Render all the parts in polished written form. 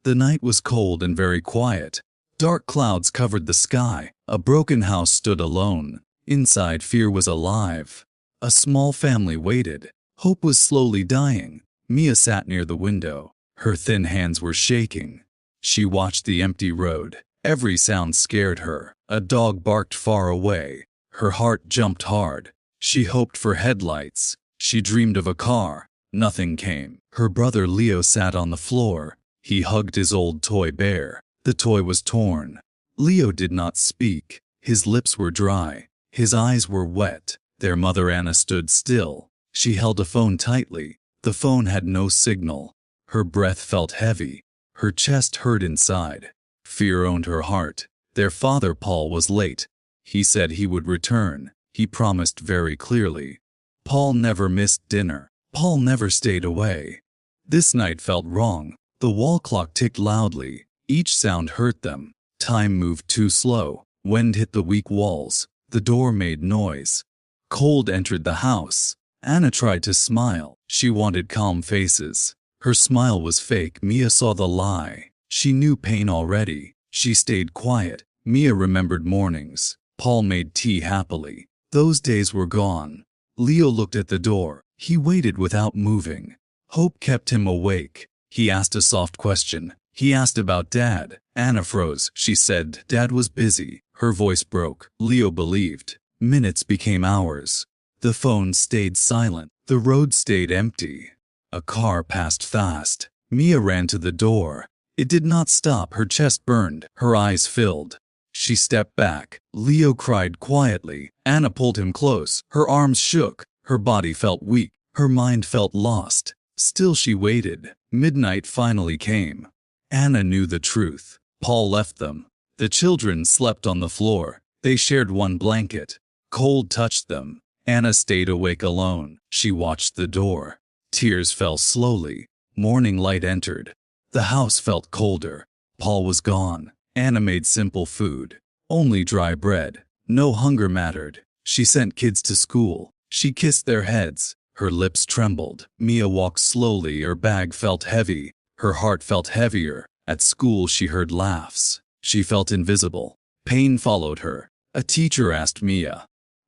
The night was cold and very quiet. Dark clouds covered the sky. A broken house stood alone. Inside, fear was alive. A small family waited. Hope was slowly dying. Mia sat near the window. Her thin hands were shaking. She watched the empty road. Every sound scared her. A dog barked far away. Her heart jumped hard. She hoped for headlights. She dreamed of a car. Nothing came. Her brother Leo sat on the floor. He hugged his old toy bear. The toy was torn. Leo did not speak. His lips were dry. His eyes were wet. Their mother Anna stood still. She held a phone tightly. The phone had no signal. Her breath felt heavy. Her chest hurt inside. Fear owned her heart. Their father Paul was late. He said he would return. He promised very clearly. Paul never missed dinner. Paul never stayed away. This night felt wrong. The wall clock ticked loudly. Each sound hurt them. Time moved too slow. Wind hit the weak walls. The door made noise. Cold entered the house. Anna tried to smile. She wanted calm faces. Her smile was fake. Mia saw the lie. She knew pain already. She stayed quiet. Mia remembered mornings. Paul made tea happily. Those days were gone. Leo looked at the door. He waited without moving. Hope kept him awake. He asked a soft question. He asked about Dad. Anna froze. She said Dad was busy. Her voice broke. Leo believed. Minutes became hours. The phone stayed silent. The road stayed empty. A car passed fast. Mia ran to the door. It did not stop. Her chest burned. Her eyes filled. She stepped back. Leo cried quietly. Anna pulled him close. Her arms shook. Her body felt weak. Her mind felt lost. Still she waited. Midnight finally came. Anna knew the truth. Paul left them. The children slept on the floor. They shared one blanket. Cold touched them. Anna stayed awake alone. She watched the door. Tears fell slowly. Morning light entered. The house felt colder. Paul was gone. Anna made simple food. Only dry bread. No hunger mattered. She sent kids to school. She kissed their heads. Her lips trembled. Mia walked slowly. Her bag felt heavy. Her heart felt heavier. At school she heard laughs. She felt invisible. Pain followed her. A teacher asked Mia,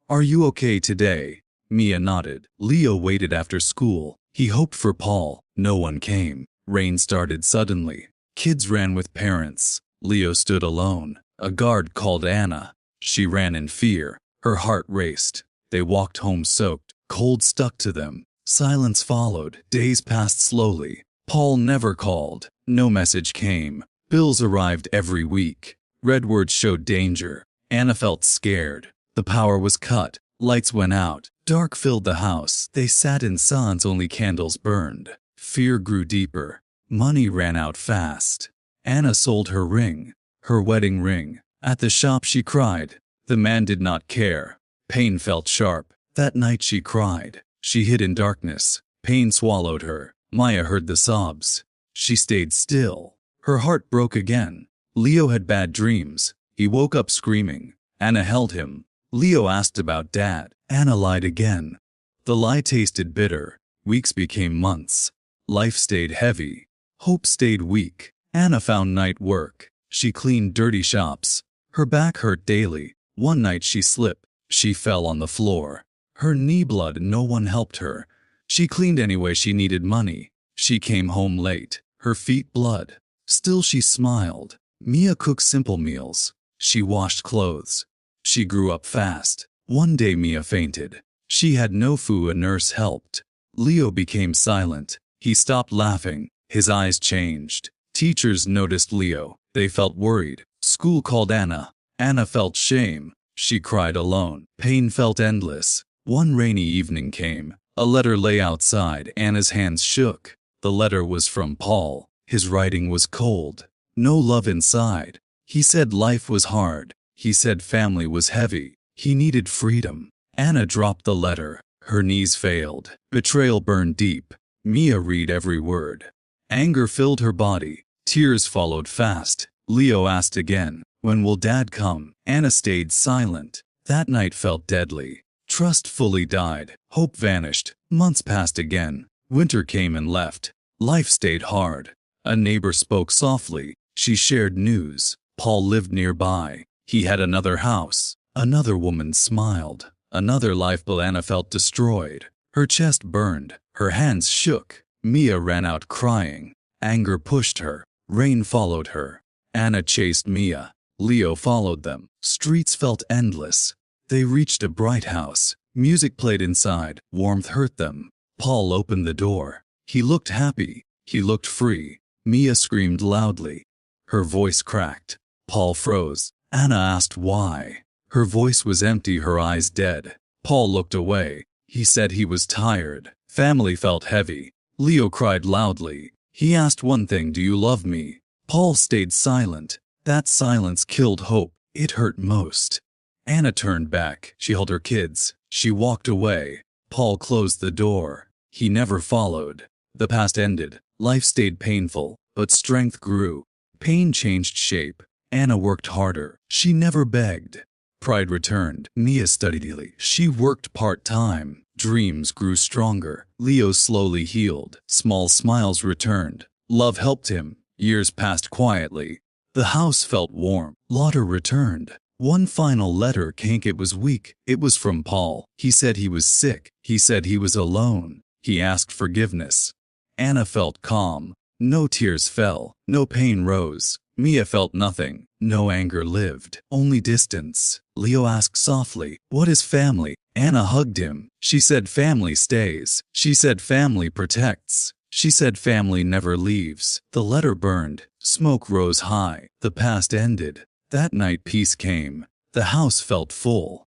"Are you okay today?" Mia nodded. Leo waited after school. He hoped for Paul. No one came. Rain started suddenly. Kids ran with parents. Leo stood alone. A guard called Anna. She ran in fear. Her heart raced. They walked home soaked. Cold stuck to them. Silence followed. Days passed slowly. Paul never called. No message came. Bills arrived every week. Red words showed danger. Anna felt scared. The power was cut. Lights went out. Dark filled the house. They sat in silence. Only candles burned. Fear grew deeper. Money ran out fast. Anna sold her ring. Her wedding ring. At the shop she cried. The man did not care. Pain felt sharp. That night she cried. She hid in darkness. Pain swallowed her. Maya heard the sobs. She stayed still. Her heart broke again. Leo had bad dreams. He woke up screaming. Anna held him. Leo asked about Dad. Anna lied again. The lie tasted bitter. Weeks became months. Life stayed heavy. Hope stayed weak. Anna found night work. She cleaned dirty shops. Her back hurt daily. One night she slipped. She fell on the floor. Her knee bled and no one helped her. She cleaned anyway. She needed money. She came home late. Her feet blood. Still she smiled. Mia cooked simple meals. She washed clothes. She grew up fast. One day Mia fainted. She had no food. A nurse helped. Leo became silent. He stopped laughing. His eyes changed. Teachers noticed Leo. They felt worried. School called Anna. Anna felt shame. She cried alone. Pain felt endless. One rainy evening came. A letter lay outside. Anna's hands shook. The letter was from Paul. His writing was cold. No love inside. He said life was hard. He said family was heavy. He needed freedom. Anna dropped the letter. Her knees failed. Betrayal burned deep. Mia read every word. Anger filled her body. Tears followed fast. Leo asked again, "When will Dad come?" Anna stayed silent. That night felt deadly. Trust fully died. Hope vanished. Months passed again. Winter came and left. Life stayed hard. A neighbor spoke softly. She shared news. Paul lived nearby. He had another house. Another woman smiled. Another life. But Anna felt destroyed. Her chest burned. Her hands shook. Mia ran out crying. Anger pushed her. Rain followed her. Anna chased Mia. Leo followed them. Streets felt endless. They reached a bright house. Music played inside. Warmth hurt them. Paul opened the door. He looked happy. He looked free. Mia screamed loudly. Her voice cracked. Paul froze. Anna asked why. Her voice was empty, her eyes dead. Paul looked away. He said he was tired. Family felt heavy. Leo cried loudly. He asked one thing, do you love me? Paul stayed silent. That silence killed hope. It hurt most. Anna turned back. She held her kids. She walked away. Paul closed the door. He never followed. The past ended. Life stayed painful, but strength grew. Pain changed shape. Anna worked harder. She never begged. Pride returned. Mia studied daily. She worked part-time. Dreams grew stronger. Leo slowly healed. Small smiles returned. Love helped him. Years passed quietly. The house felt warm. Laughter returned. One final letter came. It was weak. It was from Paul. He said he was sick. He said he was alone. He asked forgiveness. Anna felt calm. No tears fell. No pain rose. Mia felt nothing. No anger lived. Only distance. Leo asked softly, what is family? Anna hugged him. She said family stays. She said family protects. She said family never leaves. The letter burned. Smoke rose high. The past ended. That night peace came. The house felt full.